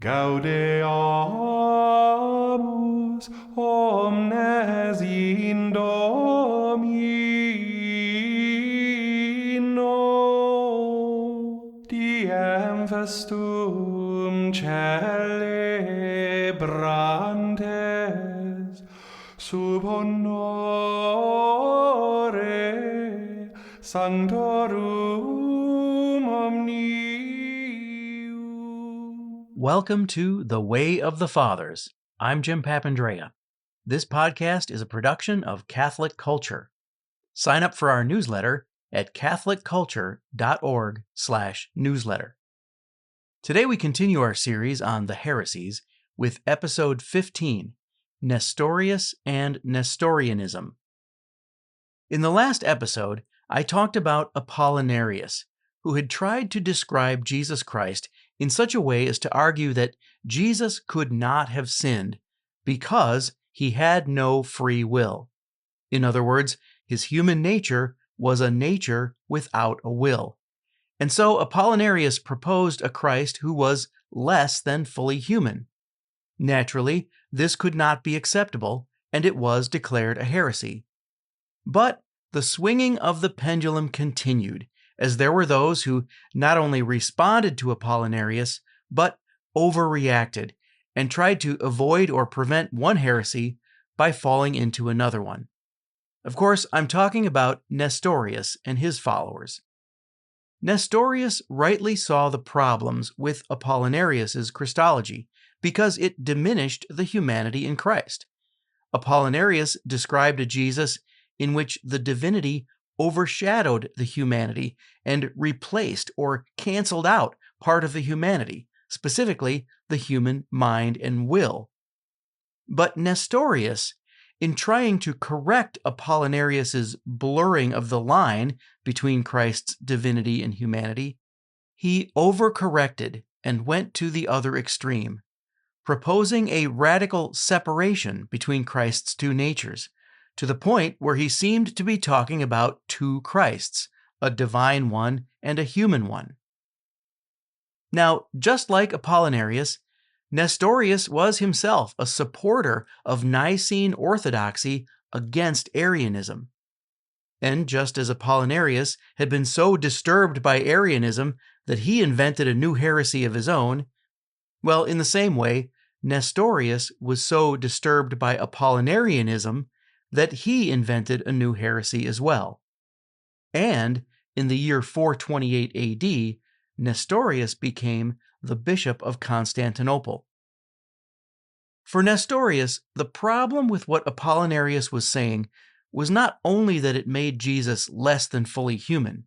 Gaudeamus omnes in Domino, diem festum celebrantes, sub honore sanctorum omnium. Welcome to The Way of the Fathers. I'm Jim Papandrea. This podcast is a production of Catholic Culture. Sign up for our newsletter at catholicculture.org/newsletter. Today we continue our series on the Heresies with episode 15, Nestorius and Nestorianism. In the last episode, I talked about Apollinarius, who had tried to describe Jesus Christ in such a way as to argue that Jesus could not have sinned because he had no free will. In other words, his human nature was a nature without a will. And so Apollinarius proposed a Christ who was less than fully human. Naturally, this could not be acceptable, and it was declared a heresy. But the swinging of the pendulum continued, as there were those who not only responded to Apollinarius, but overreacted and tried to avoid or prevent one heresy by falling into another one. Of course, I'm talking about Nestorius and his followers. Nestorius rightly saw the problems with Apollinarius's Christology because it diminished the humanity in Christ. Apollinarius described a Jesus in which the divinity overshadowed the humanity and replaced or canceled out part of the humanity, specifically the human mind and will. But Nestorius, in trying to correct Apollinarius's blurring of the line between Christ's divinity and humanity, he overcorrected and went to the other extreme, proposing a radical separation between Christ's two natures, to the point where he seemed to be talking about two Christs, a divine one and a human one. Now, just like Apollinarius, Nestorius was himself a supporter of Nicene orthodoxy against Arianism. And just as Apollinarius had been so disturbed by Arianism that he invented a new heresy of his own, well, in the same way, Nestorius was so disturbed by Apollinarianism that he invented a new heresy as well. And in the year 428 AD, Nestorius became the Bishop of Constantinople. For Nestorius, the problem with what Apollinarius was saying was not only that it made Jesus less than fully human.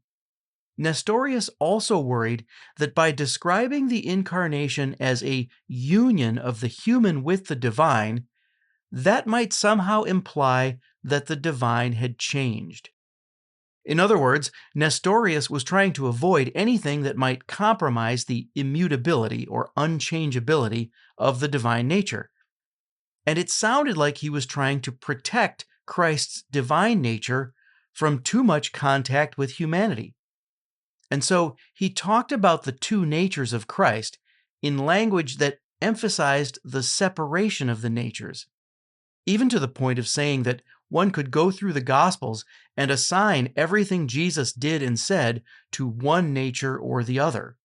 Nestorius also worried that by describing the incarnation as a union of the human with the divine, that might somehow imply that the divine had changed. In other words, Nestorius was trying to avoid anything that might compromise the immutability or unchangeability of the divine nature. And it sounded like he was trying to protect Christ's divine nature from too much contact with humanity. And so he talked about the two natures of Christ in language that emphasized the separation of the natures, even to the point of saying that one could go through the Gospels and assign everything Jesus did and said to one nature or the other.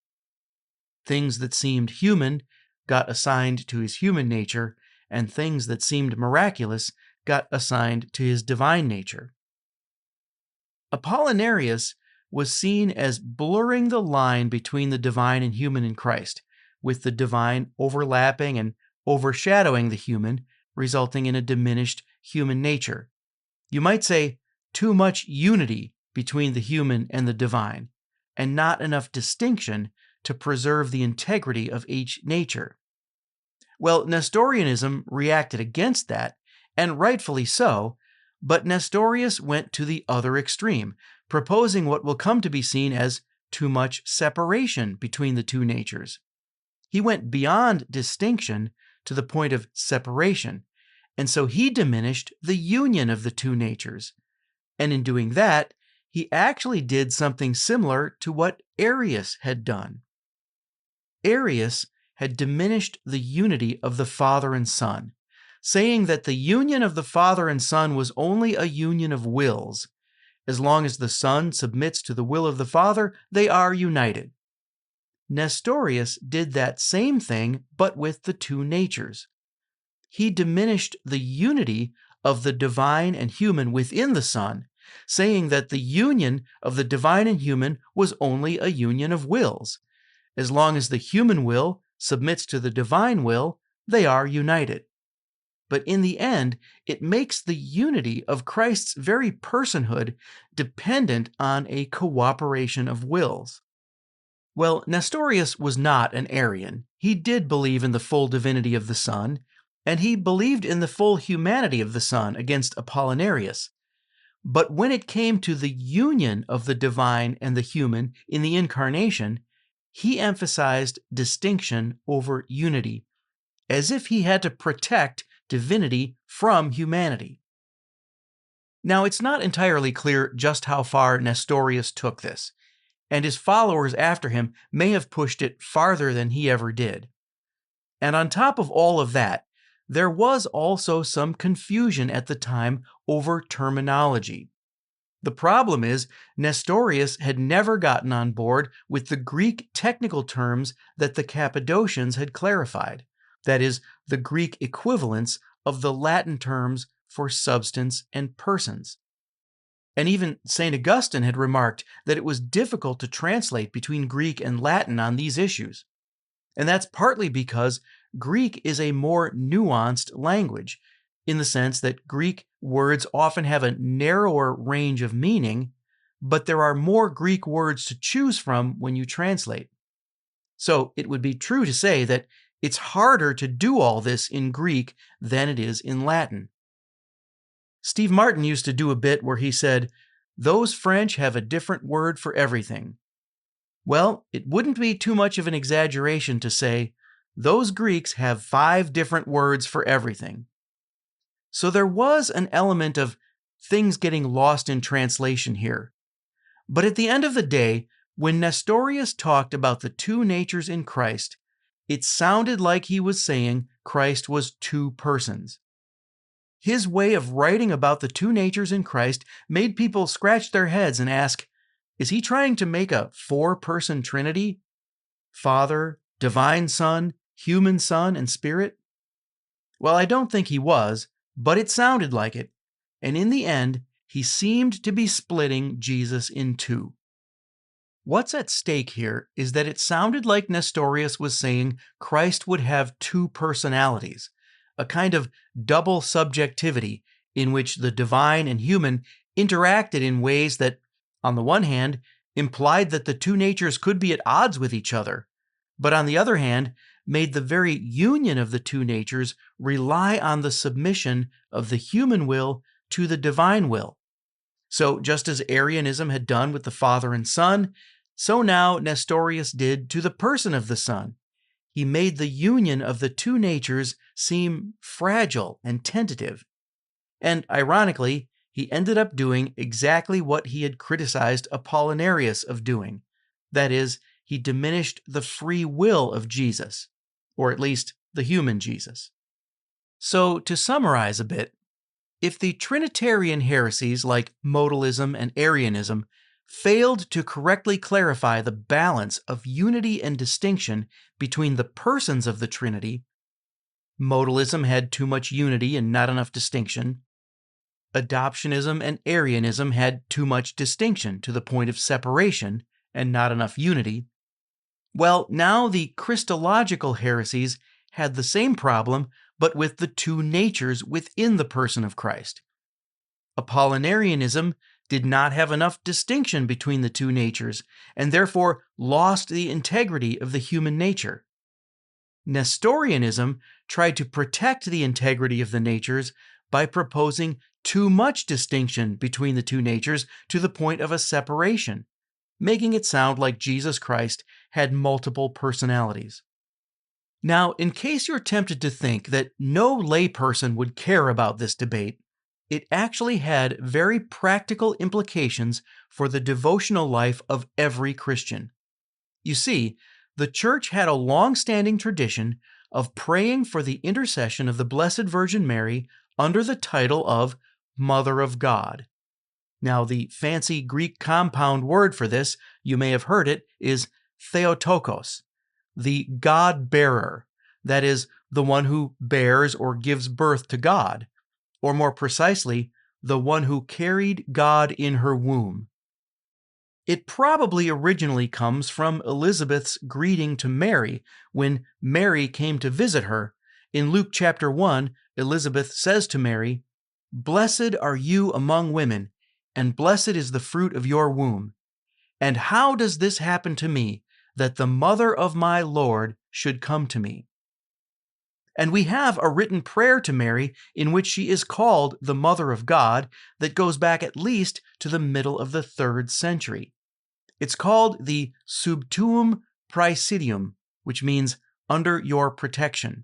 Things that seemed human got assigned to his human nature, and things that seemed miraculous got assigned to his divine nature. Apollinarius was seen as blurring the line between the divine and human in Christ, with the divine overlapping and overshadowing the human, resulting in a diminished human nature. You might say too much unity between the human and the divine, and not enough distinction to preserve the integrity of each nature. Well, Nestorianism reacted against that, and rightfully so, but Nestorius went to the other extreme, proposing what will come to be seen as too much separation between the two natures. He went beyond distinction to the point of separation, and so he diminished the union of the two natures. And in doing that, he actually did something similar to what Arius had done. Arius, had diminished the unity of the Father and Son, saying that the union of the Father and Son was only a union of wills. As long as the Son submits to the will of the Father, they are united. Nestorius did that same thing, but with the two natures. He diminished the unity of the divine and human within the Son, saying that the union of the divine and human was only a union of wills. As long as the human will submits to the divine will, they are united. But in the end, it makes the unity of Christ's very personhood dependent on a cooperation of wills. Well, Nestorius was not an Arian. He did believe in the full divinity of the Son, and he believed in the full humanity of the Son against Apollinarius. But when it came to the union of the divine and the human in the Incarnation, he emphasized distinction over unity, as if he had to protect divinity from humanity. Now, it's not entirely clear just how far Nestorius took this, and his followers after him may have pushed it farther than he ever did. And on top of all of that, there was also some confusion at the time over terminology. The problem is, Nestorius had never gotten on board with the Greek technical terms that the Cappadocians had clarified, that is, the Greek equivalents of the Latin terms for substance and persons. And even St. Augustine had remarked that it was difficult to translate between Greek and Latin on these issues. And that's partly because Greek is a more nuanced language, in the sense that Greek words often have a narrower range of meaning, but there are more Greek words to choose from when you translate. So it would be true to say that it's harder to do all this in Greek than it is in Latin. Steve Martin used to do a bit where he said, "Those French have a different word for everything." Well, it wouldn't be too much of an exaggeration to say, those Greeks have 5 different words for everything. So there was an element of things getting lost in translation here. But at the end of the day, when Nestorius talked about the two natures in Christ, it sounded like he was saying Christ was 2 persons. His way of writing about the 2 natures in Christ made people scratch their heads and ask, is he trying to make a 4-person Trinity? Father, divine Son, human Son, and Spirit? Well, I don't think he was, but it sounded like it, and in the end, he seemed to be splitting Jesus in 2. What's at stake here is that it sounded like Nestorius was saying Christ would have 2 personalities, a kind of double subjectivity in which the divine and human interacted in ways that, on the one hand, implied that the 2 natures could be at odds with each other, but on the other hand, made the very union of the 2 natures rely on the submission of the human will to the divine will. So just as Arianism had done with the Father and Son, so now Nestorius did to the person of the Son. He made the union of the 2 natures seem fragile and tentative. And ironically, he ended up doing exactly what he had criticized Apollinarius of doing. That is, he diminished the free will of Jesus, or at least the human Jesus. So, to summarize a bit, if the Trinitarian heresies like modalism and Arianism failed to correctly clarify the balance of unity and distinction between the persons of the Trinity, modalism had too much unity and not enough distinction, adoptionism and Arianism had too much distinction to the point of separation and not enough unity, well, now the Christological heresies had the same problem, but with the 2 natures within the person of Christ. Apollinarianism did not have enough distinction between the 2 natures, and therefore lost the integrity of the human nature. Nestorianism tried to protect the integrity of the natures by proposing too much distinction between the 2 natures to the point of a separation, making it sound like Jesus Christ had multiple personalities. Now, in case you're tempted to think that no layperson would care about this debate, it actually had very practical implications for the devotional life of every Christian. You see, the Church had a long-standing tradition of praying for the intercession of the Blessed Virgin Mary under the title of Mother of God. Now, the fancy Greek compound word for this, you may have heard it, is Theotokos, the God-bearer, that is, the one who bears or gives birth to God, or more precisely, the one who carried God in her womb. It probably originally comes from Elizabeth's greeting to Mary when Mary came to visit her. In Luke chapter 1, Elizabeth says to Mary, "Blessed are you among women, and blessed is the fruit of your womb. And how does this happen to me, that the mother of my Lord should come to me?" And we have a written prayer to Mary in which she is called the Mother of God that goes back at least to the middle of the 3rd century. It's called the Sub Tuum Praesidium, which means under your protection.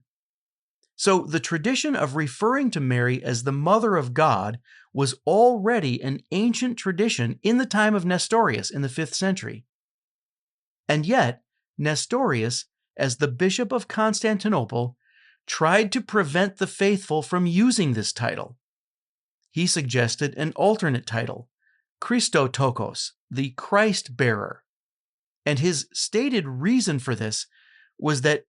So the tradition of referring to Mary as the Mother of God was already an ancient tradition in the time of Nestorius in the 5th century. And yet, Nestorius, as the Bishop of Constantinople, tried to prevent the faithful from using this title. He suggested an alternate title, Christotokos, the Christ-bearer. And his stated reason for this was that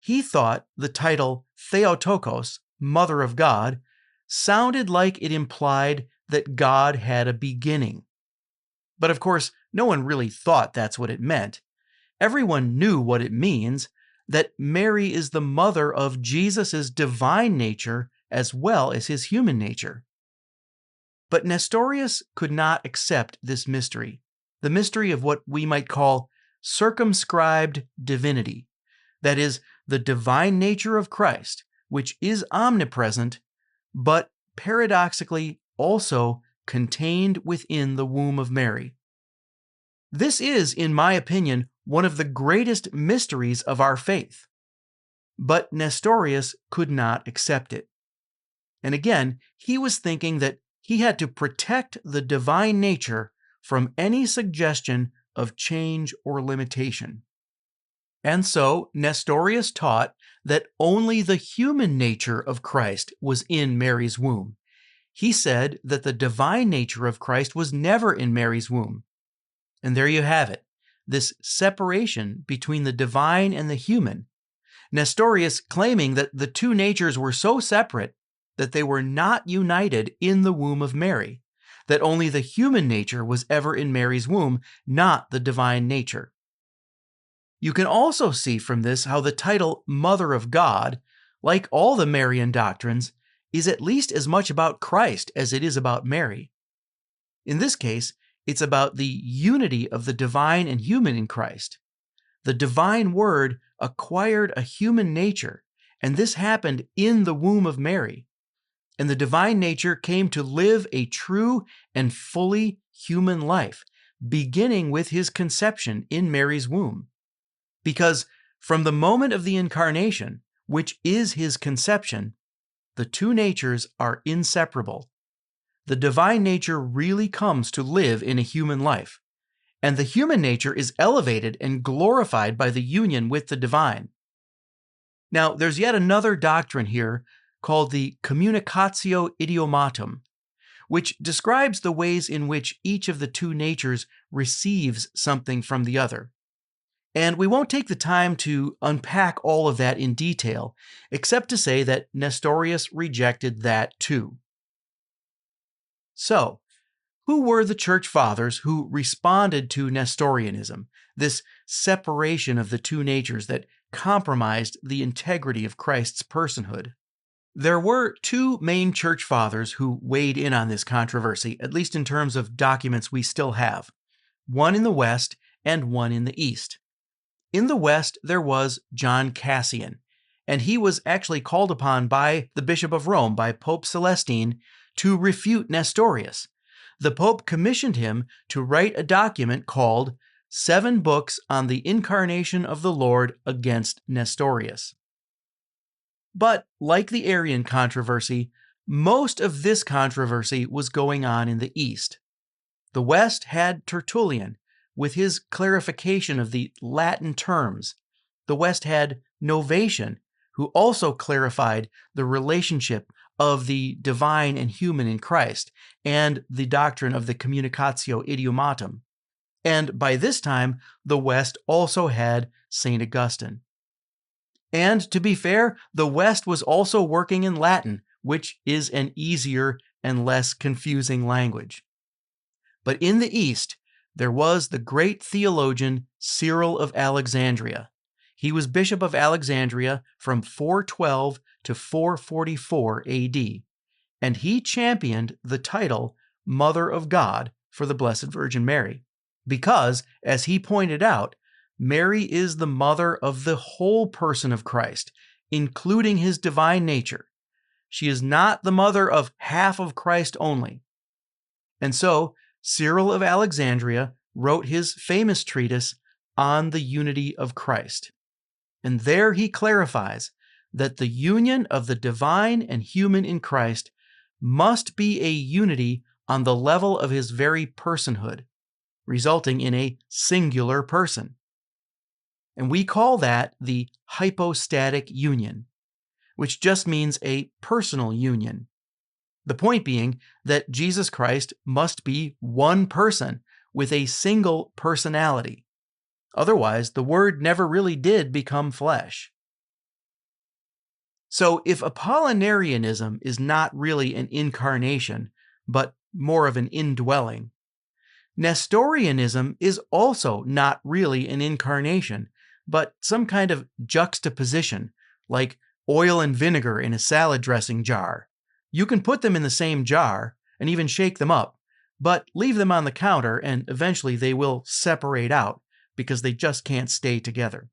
he thought the title Theotokos, Mother of God, sounded like it implied that God had a beginning. But of course, no one really thought that's what it meant. Everyone knew what it means, that Mary is the mother of Jesus' divine nature as well as his human nature. But Nestorius could not accept this mystery, the mystery of what we might call circumscribed divinity, that is, the divine nature of Christ, which is omnipresent, but paradoxically also contained within the womb of Mary. This is, in my opinion, one of the greatest mysteries of our faith. But Nestorius could not accept it. And again, he was thinking that he had to protect the divine nature from any suggestion of change or limitation. And so Nestorius taught that only the human nature of Christ was in Mary's womb. He said that the divine nature of Christ was never in Mary's womb. And there you have it, this separation between the divine and the human. Nestorius claiming that the two natures were so separate that they were not united in the womb of Mary, that only the human nature was ever in Mary's womb, not the divine nature. You can also see from this how the title Mother of God, like all the Marian doctrines, is at least as much about Christ as it is about Mary. In this case, it's about the unity of the divine and human in Christ. The divine Word acquired a human nature, and this happened in the womb of Mary. And the divine nature came to live a true and fully human life, beginning with his conception in Mary's womb. Because from the moment of the incarnation, which is his conception, the two natures are inseparable. The divine nature really comes to live in a human life, and the human nature is elevated and glorified by the union with the divine. Now, there's yet another doctrine here called the Communicatio Idiomatum, which describes the ways in which each of the two natures receives something from the other. And we won't take the time to unpack all of that in detail, except to say that Nestorius rejected that too. So, who were the church fathers who responded to Nestorianism, this separation of the two natures that compromised the integrity of Christ's personhood? There were two main church fathers who weighed in on this controversy, at least in terms of documents we still have, one in the West and one in the East. In the West, there was John Cassian, and he was actually called upon by the Bishop of Rome, by Pope Celestine, to refute Nestorius. The Pope commissioned him to write a document called 7 Books on the Incarnation of the Lord against Nestorius. But, like the Arian controversy, most of this controversy was going on in the East. The West had Tertullian, with his clarification of the Latin terms, the West had Novatian, who also clarified the relationship of the divine and human in Christ and the doctrine of the communicatio idiomatum. And by this time, the West also had St. Augustine. And to be fair, the West was also working in Latin, which is an easier and less confusing language. But in the East, there was the great theologian Cyril of Alexandria. He was Bishop of Alexandria from 412 to 444 AD, and he championed the title Mother of God for the Blessed Virgin Mary, because, as he pointed out, Mary is the mother of the whole person of Christ, including his divine nature. She is not the mother of half of Christ only. And so, Cyril of Alexandria wrote his famous treatise on the unity of Christ. And there he clarifies that the union of the divine and human in Christ must be a unity on the level of his very personhood, resulting in a singular person. And we call that the hypostatic union, which just means a personal union. The point being that Jesus Christ must be one person with a single personality. Otherwise, the Word never really did become flesh. So if Apollinarianism is not really an incarnation, but more of an indwelling, Nestorianism is also not really an incarnation, but some kind of juxtaposition, like oil and vinegar in a salad dressing jar. You can put them in the same jar and even shake them up, but leave them on the counter and eventually they will separate out because they just can't stay together.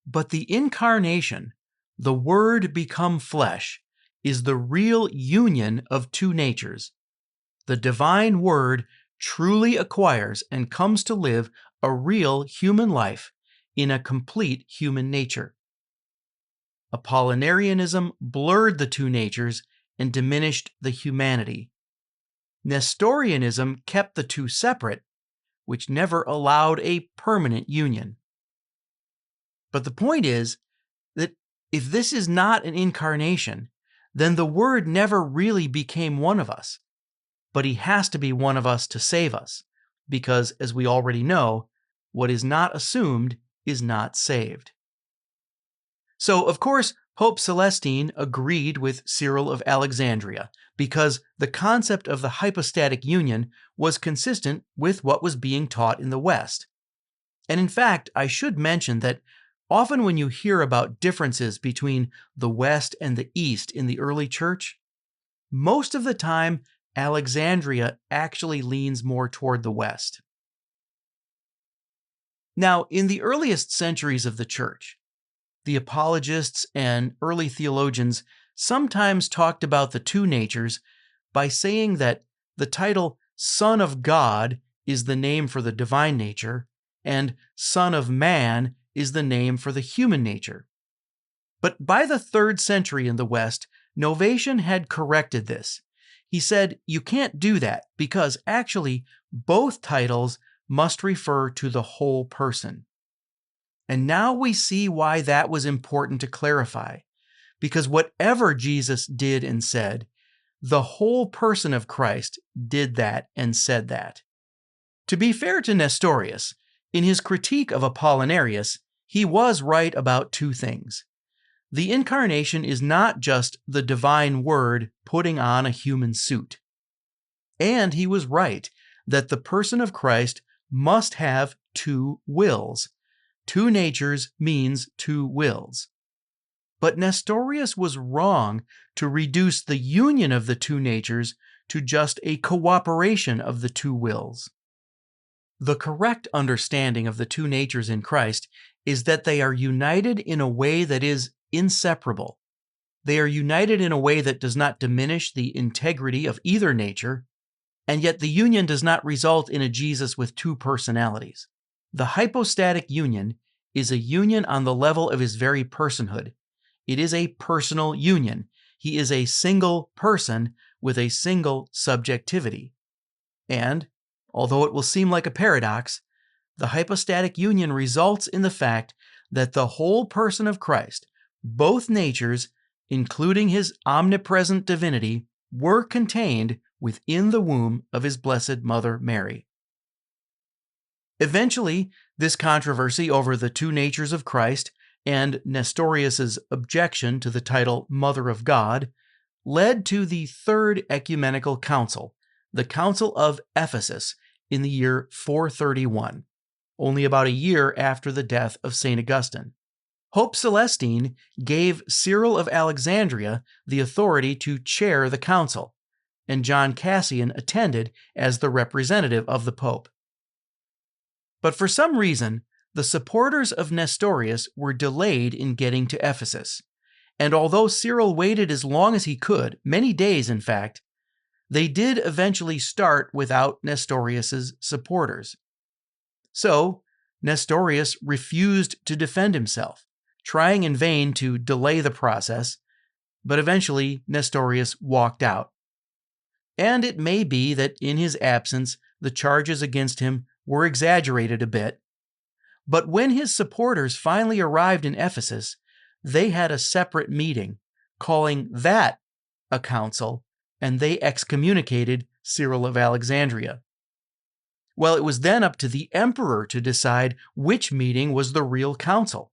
But the incarnation, the Word become flesh, is the real union of two natures. The divine Word truly acquires and comes to live a real human life in a complete human nature. Apollinarianism blurred the two natures and diminished the humanity. Nestorianism kept the two separate, which never allowed a permanent union. But the point is that if this is not an incarnation, then the Word never really became one of us. But he has to be one of us to save us, because, as we already know, what is not assumed is not saved. So, of course, Pope Celestine agreed with Cyril of Alexandria, because the concept of the hypostatic union was consistent with what was being taught in the West. And in fact, I should mention that often when you hear about differences between the West and the East in the early church, most of the time, Alexandria actually leans more toward the West. Now, in the earliest centuries of the church, the apologists and early theologians sometimes talked about the two natures by saying that the title Son of God is the name for the divine nature, and Son of Man is the name for the human nature. But by the 3rd century in the West, Novatian had corrected this. He said, you can't do that because actually both titles must refer to the whole person. And now we see why that was important to clarify, because whatever Jesus did and said, the whole person of Christ did that and said that. To be fair to Nestorius, in his critique of Apollinarius, he was right about two things. The incarnation is not just the divine Word putting on a human suit. And he was right that the person of Christ must have two wills. Two natures means two wills. But Nestorius was wrong to reduce the union of the two natures to just a cooperation of the two wills. The correct understanding of the two natures in Christ is that they are united in a way that is inseparable. They are united in a way that does not diminish the integrity of either nature, and yet the union does not result in a Jesus with two personalities. The hypostatic union is a union on the level of his very personhood. It is a personal union. He is a single person with a single subjectivity. And, although it will seem like a paradox, the hypostatic union results in the fact that the whole person of Christ, both natures, including his omnipresent divinity, were contained within the womb of his blessed mother Mary. Eventually, this controversy over the two natures of Christ and Nestorius's objection to the title Mother of God led to the Third Ecumenical Council, the Council of Ephesus, in the year 431, only about a year after the death of St. Augustine. Pope Celestine gave Cyril of Alexandria the authority to chair the council, and John Cassian attended as the representative of the Pope. But for some reason, the supporters of Nestorius were delayed in getting to Ephesus, and although Cyril waited as long as he could, many days in fact, they did eventually start without Nestorius's supporters. So, Nestorius refused to defend himself, trying in vain to delay the process, but eventually Nestorius walked out. And it may be that in his absence, the charges against him were exaggerated a bit, but when his supporters finally arrived in Ephesus, they had a separate meeting, calling that a council, and they excommunicated Cyril of Alexandria. Well, it was then up to the emperor to decide which meeting was the real council,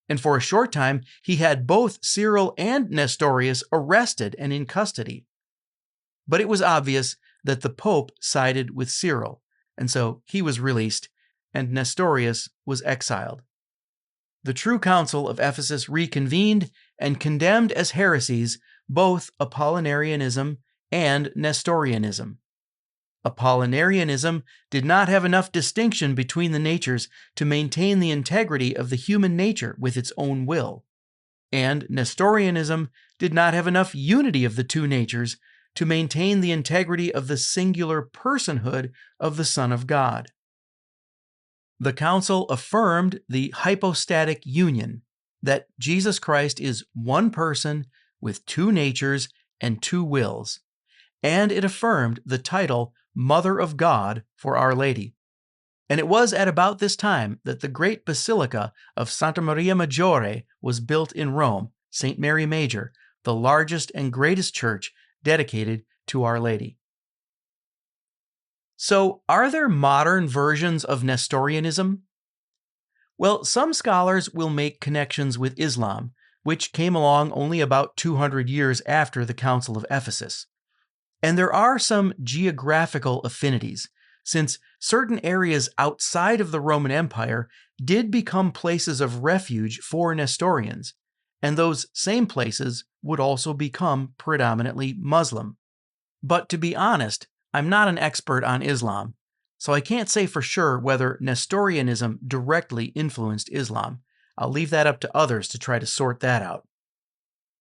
and for a short time he had both Cyril and Nestorius arrested and in custody. But it was obvious that the Pope sided with Cyril, and so he was released, and Nestorius was exiled. The true council of Ephesus reconvened and condemned as heresies both Apollinarianism and Nestorianism. Apollinarianism did not have enough distinction between the natures to maintain the integrity of the human nature with its own will, and Nestorianism did not have enough unity of the two natures to maintain the integrity of the singular personhood of the Son of God. The council affirmed the hypostatic union, that Jesus Christ is one person with two natures and two wills, and it affirmed the title Mother of God for Our Lady. And it was at about this time that the great basilica of Santa Maria Maggiore was built in Rome, St. Mary Major, the largest and greatest church dedicated to Our Lady. So, are there modern versions of Nestorianism? Well, some scholars will make connections with Islam, which came along only about 200 years after the Council of Ephesus. And there are some geographical affinities, since certain areas outside of the Roman Empire did become places of refuge for Nestorians, and those same places would also become predominantly Muslim. But to be honest, I'm not an expert on Islam, so I can't say for sure whether Nestorianism directly influenced Islam. I'll leave that up to others to try to sort that out.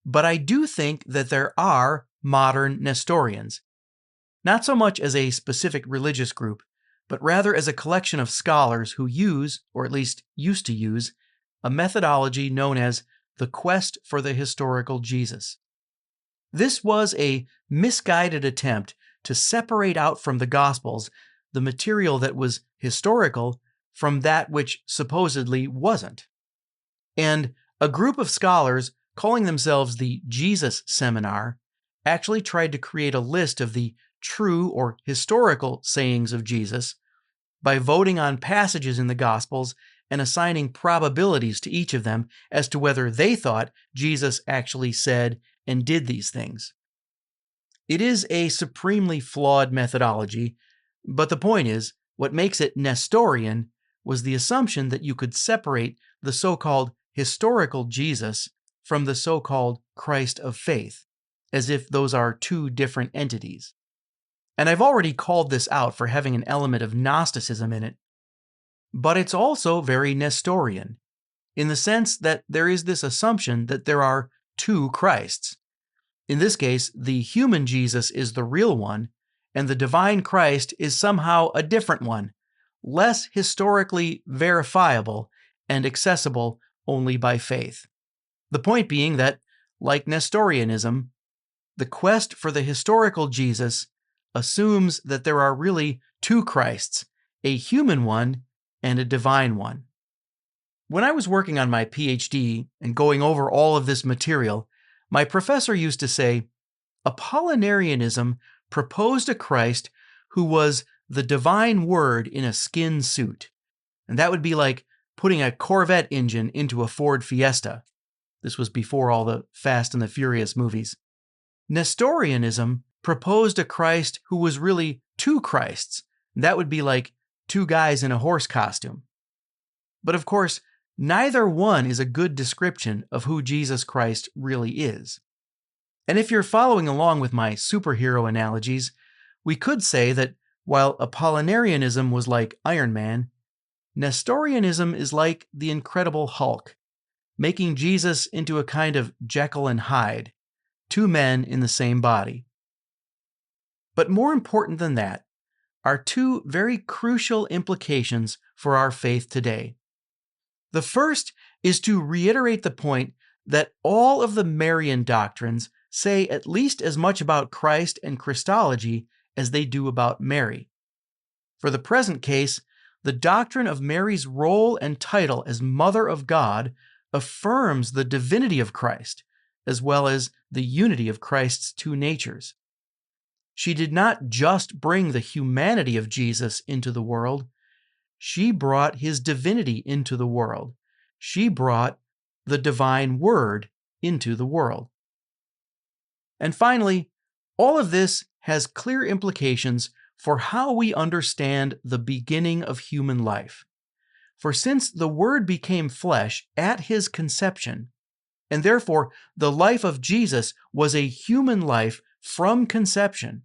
But I do think that there are modern Nestorians, not so much as a specific religious group, but rather as a collection of scholars who use, or at least used to use, a methodology known as the quest for the historical Jesus. This was a misguided attempt to separate out from the Gospels the material that was historical from that which supposedly wasn't. And a group of scholars calling themselves the Jesus Seminar actually tried to create a list of the true or historical sayings of Jesus by voting on passages in the Gospels and assigning probabilities to each of them as to whether they thought Jesus actually said and did these things. It is a supremely flawed methodology, but the point is, what makes it Nestorian was the assumption that you could separate the so-called historical Jesus from the so-called Christ of faith, as if those are two different entities. And I've already called this out for having an element of Gnosticism in it, but it's also very Nestorian, in the sense that there is this assumption that there are two Christs. In this case, the human Jesus is the real one, and the divine Christ is somehow a different one, less historically verifiable and accessible only by faith. The point being that, like Nestorianism, the quest for the historical Jesus assumes that there are really two Christs, a human one and a divine one. When I was working on my PhD and going over all of this material, my professor used to say, Apollinarianism proposed a Christ who was the divine word in a skin suit. And that would be like putting a Corvette engine into a Ford Fiesta. This was before all the Fast and the Furious movies. Nestorianism proposed a Christ who was really two Christs. That would be like two guys in a horse costume. But of course, neither one is a good description of who Jesus Christ really is. And if you're following along with my superhero analogies, we could say that while Apollinarianism was like Iron Man, Nestorianism is like the Incredible Hulk, making Jesus into a kind of Jekyll and Hyde, two men in the same body. But more important than that are two very crucial implications for our faith today. The first is to reiterate the point that all of the Marian doctrines say at least as much about Christ and Christology as they do about Mary. For the present case, the doctrine of Mary's role and title as Mother of God affirms the divinity of Christ, as well as the unity of Christ's two natures. She did not just bring the humanity of Jesus into the world, she brought his divinity into the world. She brought the divine word into the world. And finally, all of this has clear implications for how we understand the beginning of human life. For since the Word became flesh at his conception, and therefore the life of Jesus was a human life from conception,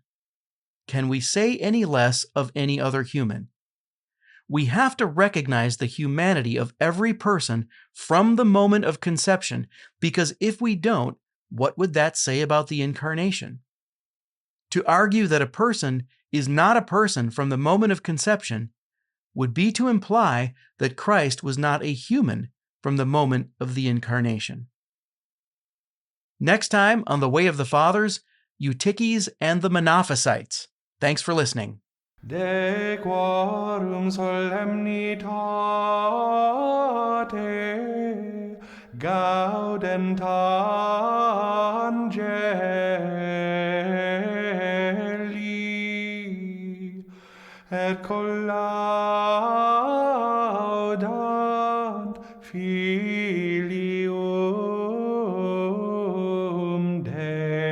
can we say any less of any other human? We have to recognize the humanity of every person from the moment of conception, because if we don't, what would that say about the incarnation? To argue that a person is not a person from the moment of conception would be to imply that Christ was not a human from the moment of the incarnation. Next time on The Way of the Fathers, Eutyches and the Monophysites. Thanks for listening. De quorum solemnitate gaudent angeli et collaudant filium Dei.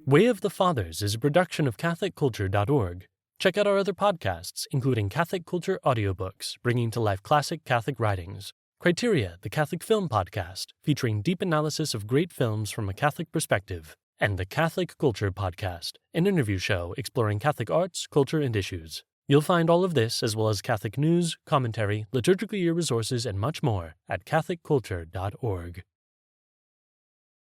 Way of the Fathers is a production of CatholicCulture.org. Check out our other podcasts, including Catholic Culture audiobooks, bringing to life classic Catholic writings. Criteria, the Catholic Film Podcast, featuring deep analysis of great films from a Catholic perspective. And the Catholic Culture Podcast, an interview show exploring Catholic arts, culture, and issues. You'll find all of this, as well as Catholic news, commentary, liturgical year resources, and much more at CatholicCulture.org.